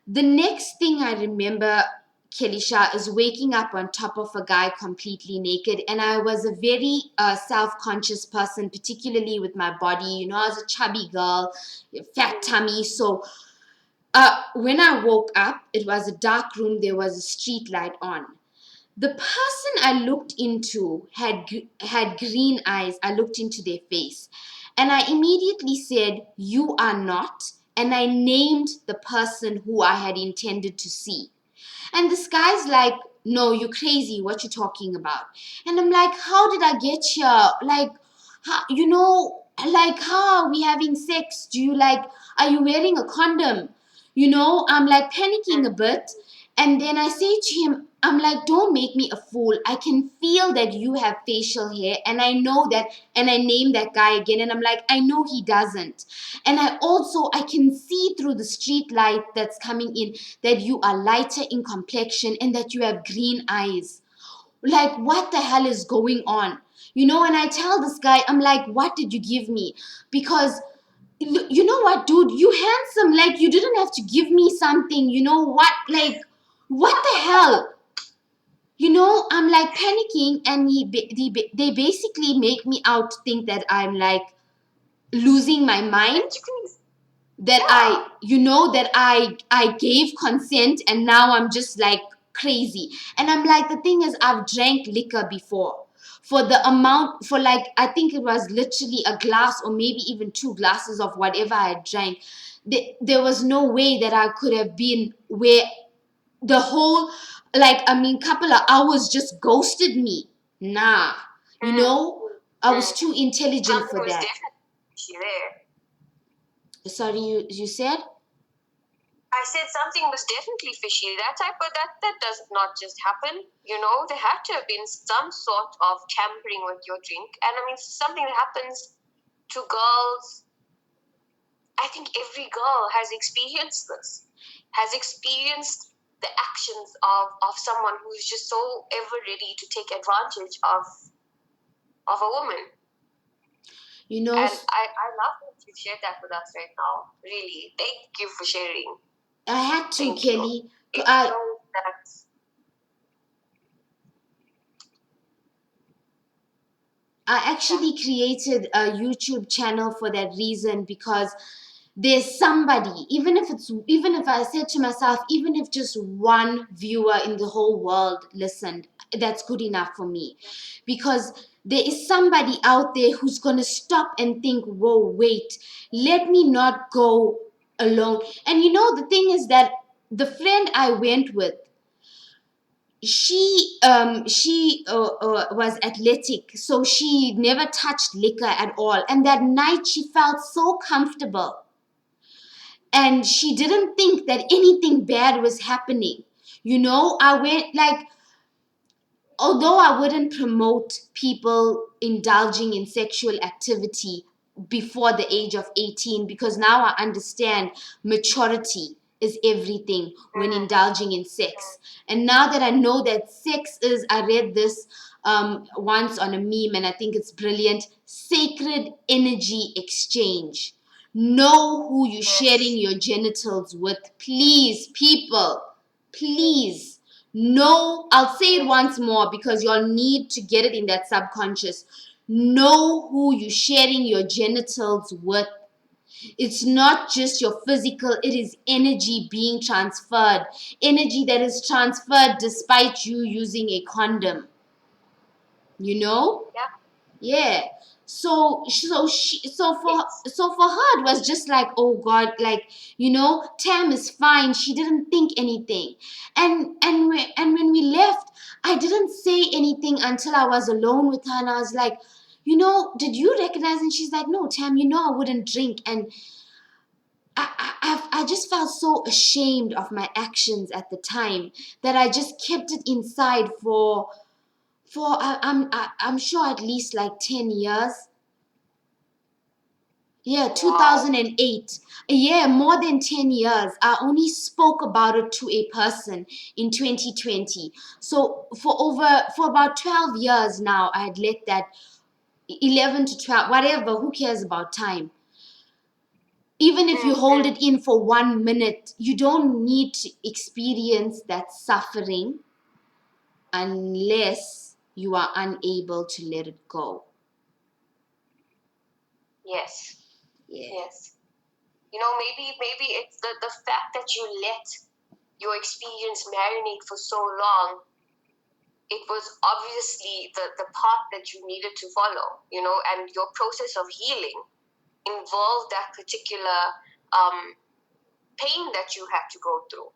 S2: The next thing I remember, Kelisha, is waking up on top of a guy completely naked. And I was a very self-conscious person, particularly with my body. I was a chubby girl, fat tummy. So when I woke up, it was a dark room. There was a street light on. The person I looked into had green eyes. I looked into their face, and I immediately said, "You are not." And I named the person who I had intended to see. And this guy's like, "No, you're crazy. What you talking about?" And I'm like, "How did I get here? Like, how, how are we having sex? Are you wearing a condom?" I'm like panicking a bit. And then I say to him, I'm like, "Don't make me a fool. I can feel that you have facial hair, and I know that." And I name that guy again, and I'm like, "I know he doesn't. And I can see through the street light that's coming in that you are lighter in complexion and that you have green eyes. Like, what the hell is going on?" And I tell this guy, I'm like, "What did you give me?" Because you know what, dude, you handsome. Like, you didn't have to give me something. You know what? Like, what the hell? I'm like panicking, and they basically make me out to think that I'm like losing my mind, that I gave consent, and now I'm just like crazy. And I'm like, the thing is, I've drank liquor before, for the amount, for like, I think it was literally a glass or maybe even 2 glasses of whatever I had drank. There was no way that I could have been where the whole, like, I mean, couple of hours just ghosted me. Nah, I was too intelligent for that. Sorry, you said?
S1: I said something was definitely fishy. That type of that does not just happen. There had to have been some sort of tampering with your drink. And I mean, something that happens to girls. I think every girl has experienced this, has experienced the actions of someone who's just so ever ready to take advantage of a woman. And I love that you shared that with us right now. Really, thank you for sharing.
S2: I had to, Kelly. I actually created a YouTube channel for that reason, because there's somebody, even if I said to myself, even if just one viewer in the whole world listened, that's good enough for me. Because there is somebody out there who's going to stop and think, whoa, wait, let me not go alone. And the thing is that the friend I went with, she was athletic, so she never touched liquor at all, and that night she felt so comfortable, and she didn't think that anything bad was happening. I went, like, although I wouldn't promote people indulging in sexual activity before the age of 18, because now I understand maturity is everything when indulging in sex. And now that I know that sex is, I read this once on a meme, and I think it's brilliant: sacred energy exchange. Know who you're sharing your genitals with. Please, people, please. Know, I'll say it once more because you'll need to get it in that subconscious. Know who you're sharing your genitals with. It's not just your physical, it is energy being transferred. Energy that is transferred despite you using a condom.
S1: Yeah.
S2: Yeah. So for her it was just like, oh God, like, Tam is fine. She didn't think anything. And when we left, I didn't say anything until I was alone with her, and I was like, did you recognize? And she's like, no, Tam, I wouldn't drink. And I just felt so ashamed of my actions at the time that I just kept it inside for I'm sure at least like 10 years. Yeah, 2008. Yeah, more than 10 years. I only spoke about it to a person in 2020. So for about 12 years now, I had let that, 11 to 12, whatever, who cares about time? Even if you hold it in for 1 minute, you don't need to experience that suffering unless you are unable to let it go.
S1: Yes.
S2: Yeah.
S1: Yes. Maybe it's the fact that you let your experience marinate for so long. It was obviously the path that you needed to follow, and your process of healing involved that particular pain that you had to go through.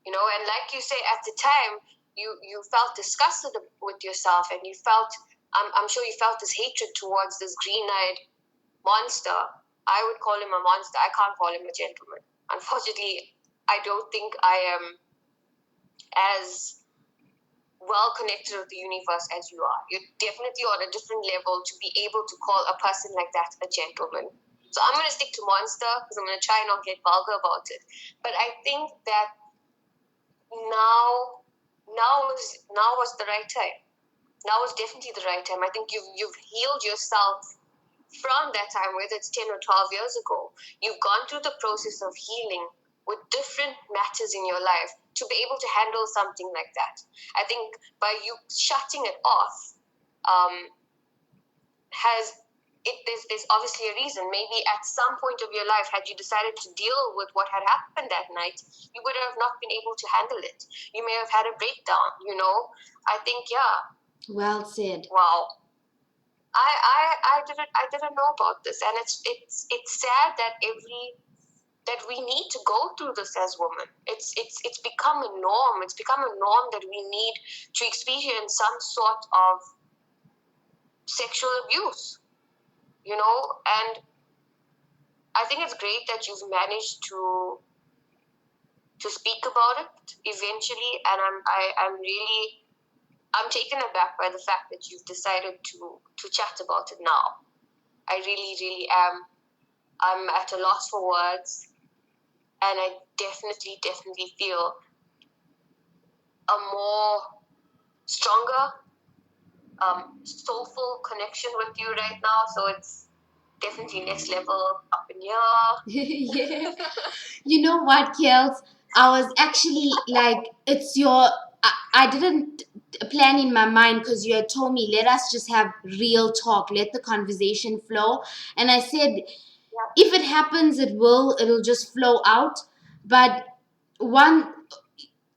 S1: And like you say, at the time, you felt disgusted with yourself, and you felt, I'm sure you felt this hatred towards this green-eyed monster. I would call him a monster. I can't call him a gentleman. Unfortunately, I don't think I am as well connected with the universe as you are. You're definitely on a different level to be able to call a person like that a gentleman. So I'm going to stick to monster because I'm going to try and not get vulgar about it. But I think that now was the right time. Now is definitely the right time. I think you've healed yourself from that time, whether it's 10 or 12 years ago. You've gone through the process of healing with different matters in your life to be able to handle something like that. I think by you shutting it off, there's obviously a reason. Maybe at some point of your life, had you decided to deal with what had happened that night, you would have not been able to handle it. You may have had a breakdown. I think, yeah.
S2: Well said.
S1: Wow. I didn't know about this, and it's sad that we need to go through this as women. It's become a norm. It's become a norm that we need to experience some sort of sexual abuse. And I think it's great that you've managed to speak about it eventually, and I'm taken aback by the fact that you've decided to chat about it now. I really, really am. I'm at a loss for words, and I definitely feel a more stronger, soulful connection with you right now. So it's definitely next level up in here.
S2: Yeah. You know what, Kels? I was actually like, it's your. I didn't plan in my mind because you had told me, let us just have real talk, let the conversation flow. And I said,
S1: Yeah.
S2: If it happens, it'll just flow out. But one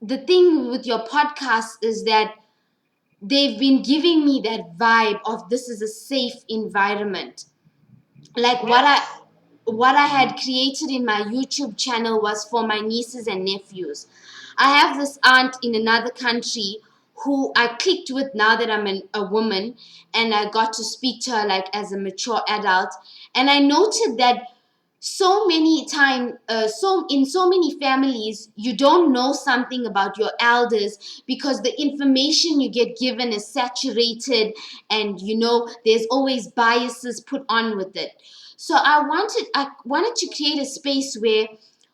S2: the thing with your podcast is that they've been giving me that vibe of this is a safe environment. Like
S1: Yes.
S2: what I had created in my YouTube channel was for my nieces and nephews. I have this aunt in another country who I clicked with now that I'm a woman, and I got to speak to her like as a mature adult. And I noted that so many time so in so many families you don't know something about your elders because the information you get given is saturated, and there's always biases put on with it. So I wanted to create a space where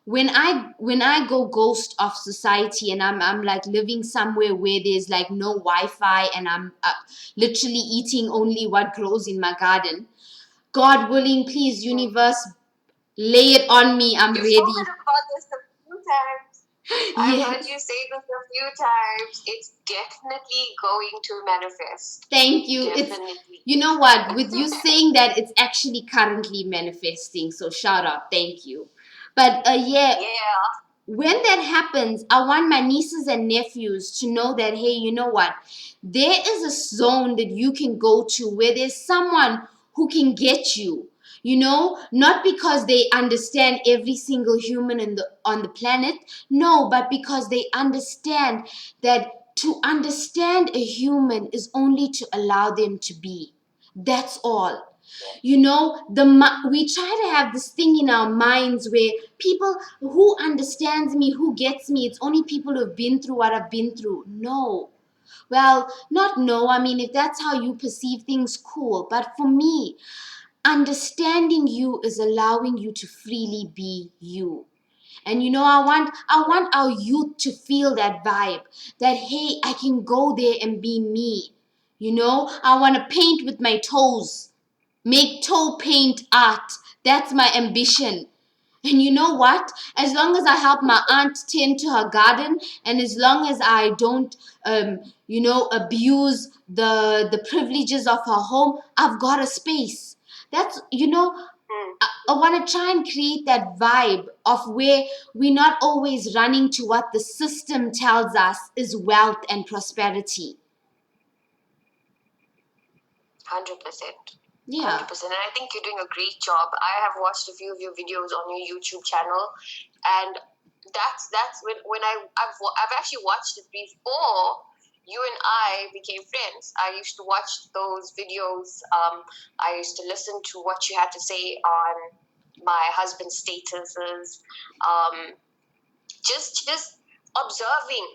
S2: when I go ghost of society and I'm like living somewhere where there's like no Wi-Fi, and I'm literally eating only what grows in my garden. God willing, please, universe, lay it on me. I'm
S1: You've
S2: ready.
S1: spoken about this a few times. I've heard you
S2: Yes.
S1: say this a few times. It's definitely going to manifest.
S2: Thank you.
S1: Definitely.
S2: You know what? With you saying that, it's actually currently manifesting. So shout out. Thank you. But yeah,
S1: Yeah.
S2: when that happens, I want my nieces and nephews to know that, hey, you know what? There is a zone that you can go to where there's someone who can get you. Not because they understand every single human on the planet, no, but because they understand that to understand a human is only to allow them to be. That's all. We try to have this thing in our minds where people who understands me, who gets me, it's only people who've been through what I've been through. No. Well, not no. I mean, if that's how you perceive things, cool. But for me, understanding you is allowing you to freely be you. And I want our youth to feel that vibe, that hey, I can go there and be me. I want to paint with my toes, make toe paint art. That's my ambition. And you know what? As long as I help my aunt tend to her garden, and as long as I don't, abuse the privileges of her home, I've got a space. That's
S1: Mm.
S2: I want to try and create that vibe of where we're not always running to what the system tells us is wealth and prosperity.
S1: 100%.
S2: Yeah.
S1: 100%. And I think you're doing a great job. I have watched a few of your videos on your YouTube channel, and that's when I've actually watched it before you and I became friends. I used to watch those videos. I used to listen to what you had to say on my husband's statuses. Um, just observing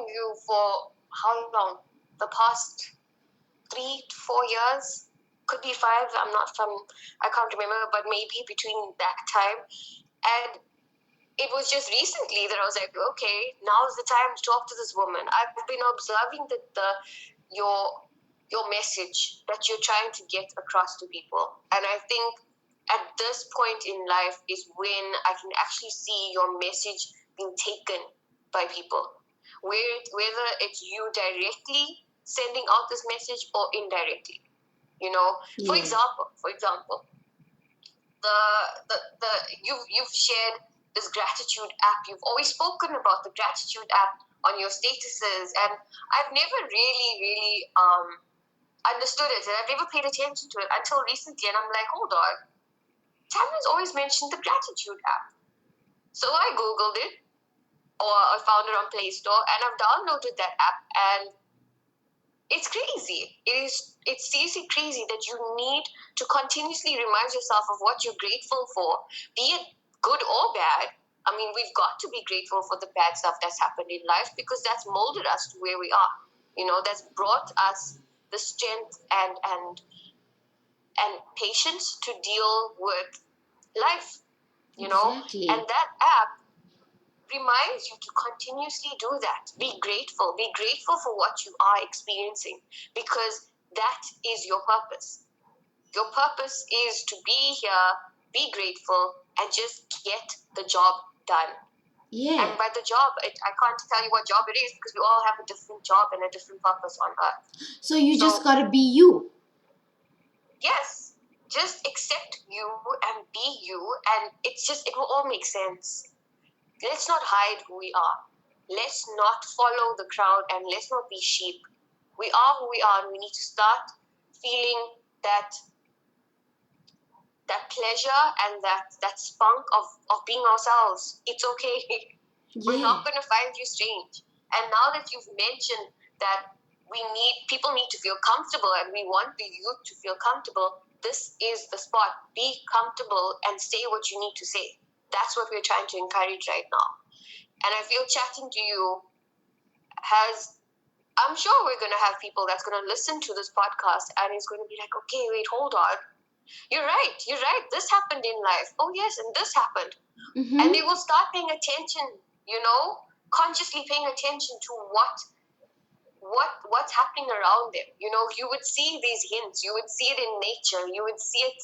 S1: you for how long? The past 3 to 4 years, could be five. I can't remember, but maybe between that time. And it was just recently that I was like, okay, now's the time to talk to this woman. I've been observing your message that you're trying to get across to people, and I think at this point in life is when I can actually see your message being taken by people, whether it's you directly sending out this message or indirectly. For
S2: Yeah.
S1: example, the you've shared this gratitude app. You've always spoken about the gratitude app on your statuses, and I've never really understood it, and I've never paid attention to it until recently. And I'm like, hold on, Tana's always mentioned the gratitude app. So I googled it, or I found it on Play Store, and I've downloaded that app, and it's crazy. It's seriously crazy that you need to continuously remind yourself of what you're grateful for, be it good or bad. I mean, we've got to be grateful for the bad stuff that's happened in life because that's molded us to where we are. That's brought us the strength and patience to deal with life.
S2: Exactly.
S1: And that app reminds you to continuously do that. Be grateful. Be grateful for what you are experiencing because that is your purpose. Your purpose is to be here, be grateful, and just get the job done.
S2: Yeah.
S1: And by the job, I can't tell you what job it is because we all have a different job and a different purpose on earth.
S2: So you just gotta be you.
S1: Yes, just accept you and be you, and it will all make sense. Let's not hide who we are. Let's not follow the crowd, and let's not be sheep. We are who we are, and we need to start feeling that pleasure and that spunk of being ourselves. It's okay. We're not going to find you strange. And now that you've mentioned that people need to feel comfortable, and we want the youth to feel comfortable, this is the spot. Be comfortable and say what you need to say. That's what we're trying to encourage right now. And I feel chatting to you I'm sure we're going to have people that's going to listen to this podcast and is going to be like, okay, wait, hold on. You're right. This happened in life. Oh, yes, and this happened.
S2: Mm-hmm.
S1: And they will start paying attention, consciously paying attention to what's happening around them. You would see these hints. You would see it in nature. You would see it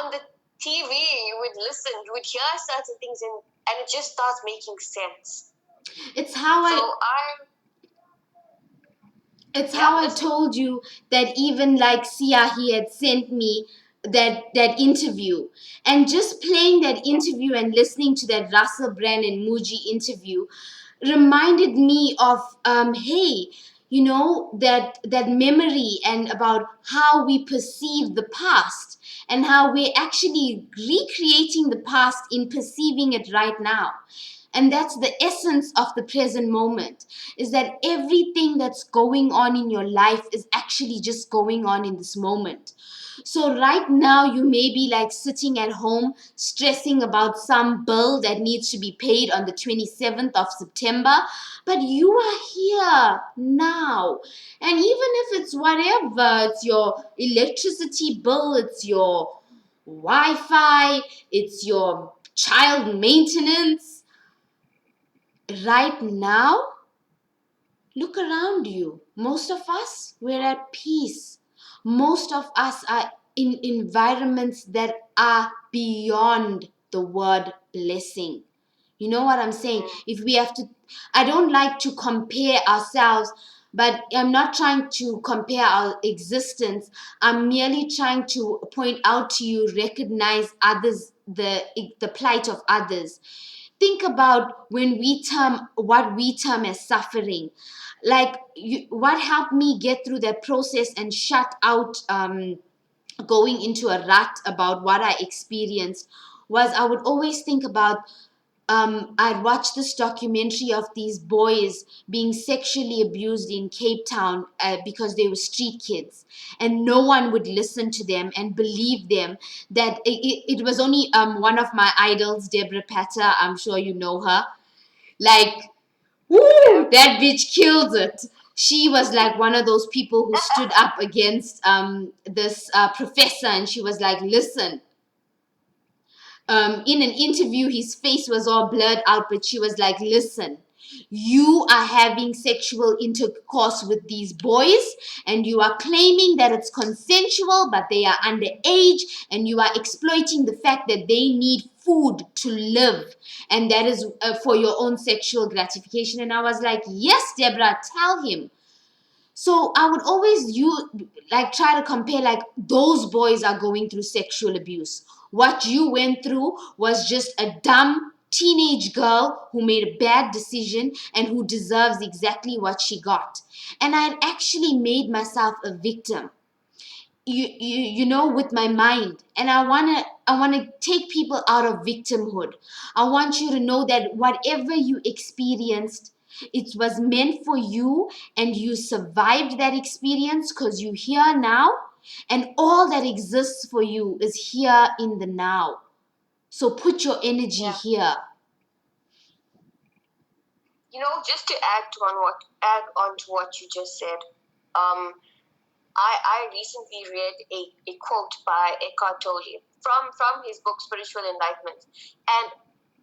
S1: on the TV. You would listen. You would hear certain things, and it just starts making sense.
S2: It's how I told you that even like Sia, he had sent me that interview, and just playing that interview and listening to that Russell Brand and Muji interview reminded me of hey, that memory and about how we perceive the past and how we're actually recreating the past in perceiving it right now. And that's the essence of the present moment, is that everything that's going on in your life is actually just going on in this moment. So right now you may be like sitting at home stressing about some bill that needs to be paid on the 27th of September, but you are here now. And even if it's whatever, it's your electricity bill, it's your Wi-Fi, it's your child maintenance, right now, look around you. Most of us, we're at peace. Most of us are in environments that are beyond the word blessing. You know what I'm saying? If we have to, I don't like to compare ourselves, but I'm not trying to compare our existence. I'm merely trying to point out to you, recognize others, the plight of others. Think about what we term as suffering. Like, what helped me get through that process and shut out going into a rut about what I experienced was I would always think about I'd watched this documentary of these boys being sexually abused in Cape Town because they were street kids, and no one would listen to them and believe them. That it was only one of my idols, Deborah Patter. I'm sure you know her. Like, woo, that bitch kills it. She was like one of those people who stood up against this professor, and she was like, listen, in an interview, his face was all blurred out, but she was like, listen, you are having sexual intercourse with these boys, and you are claiming that it's consensual, but they are underage, and you are exploiting the fact that they need food to live, and that is for your own sexual gratification. And I was like, yes, Deborah, tell him. So I would always try to compare, like, those boys are going through sexual abuse. What you went through was just a dumb teenage girl who made a bad decision and who deserves exactly what she got. And I had actually made myself a victim, with my mind. And I wanna take people out of victimhood. I want you to know that whatever you experienced, it was meant for you, and you survived that experience because you're here now, and all that exists for you is here in the now. So put your energy here.
S1: Just to add on to what you just said, I recently read a quote by Eckhart Tolle from his book Spiritual Enlightenment, and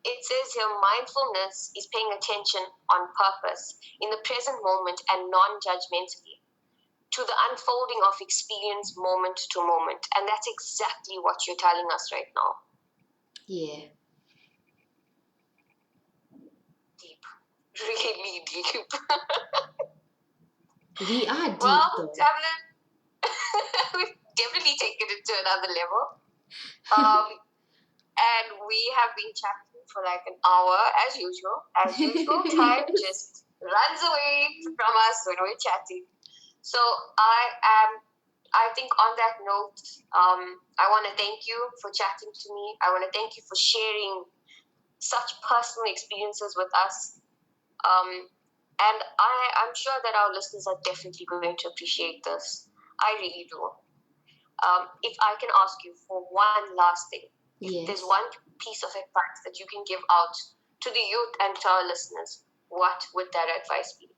S1: it says here, mindfulness is paying attention on purpose in the present moment and non-judgmentally to the unfolding of experience moment to moment. And that's exactly what you're telling us right now.
S2: Yeah.
S1: Deep. Really deep.
S2: We are deep,
S1: well,
S2: though.
S1: Devlin, we're definitely taken it to another level. And we have been chatting for like an hour, as usual. As usual, time just runs away from us when we're chatting. So I think on that note, I want to thank you for chatting to me. I want to thank you for sharing such personal experiences with us. And I'm sure that our listeners are definitely going to appreciate this. I really do. If I can ask you for one last thing, if there's one piece of advice that you can give out to the youth and to our listeners, what would that advice be?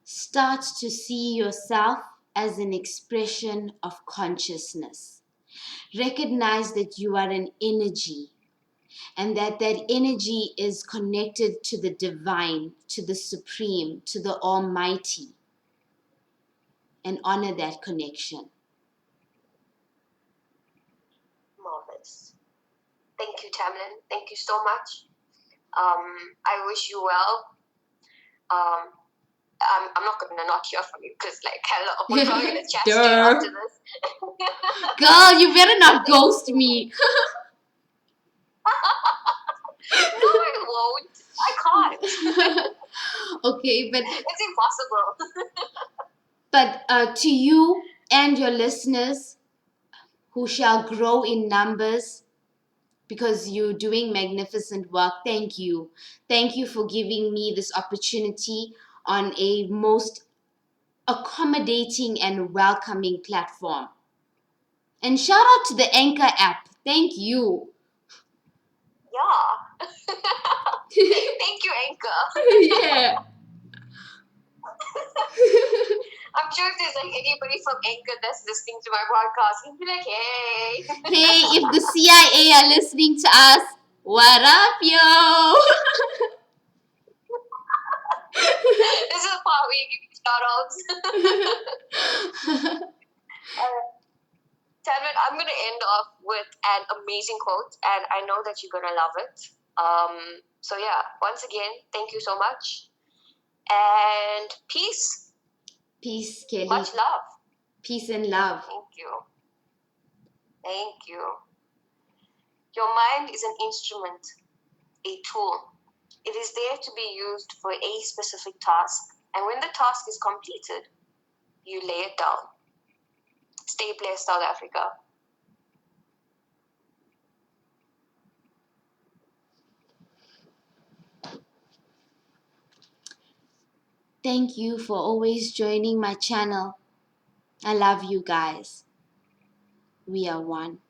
S2: Start to see yourself as an expression of consciousness. Recognize that you are an energy and that energy is connected to the divine, to the supreme, to the almighty, and honor that connection.
S1: Marvelous. Thank you, Tamlin. Thank you so much. I wish you well. I'm not going to not hear from you because, like, hello, we're probably going to chat straight after this.
S2: Girl, you better not ghost me.
S1: No, I won't. I can't.
S2: Okay, but
S1: it's impossible.
S2: But to you and your listeners who shall grow in numbers because you're doing magnificent work, thank you. Thank you for giving me this opportunity on a most accommodating and welcoming platform. And shout out to the Anchor app. Thank you.
S1: Yeah. Thank you, Anchor.
S2: Yeah.
S1: I'm sure if there's like anybody from Anchor that's listening to my podcast, he'll be like, hey.
S2: Hey, if the CIA are listening to us, what up, yo?
S1: This is the part where you give me shout outs. Tamlin, I'm going to end off with an amazing quote, and I know that you're going to love it. So, yeah, once again, thank you so much. And peace.
S2: Peace, Kelly.
S1: Much love.
S2: Peace and love.
S1: Thank you. Thank you. Your mind is an instrument, a tool. It is there to be used for a specific task. And when the task is completed, you lay it down. Stay blessed, South Africa.
S2: Thank you for always joining my channel. I love you guys. We are one.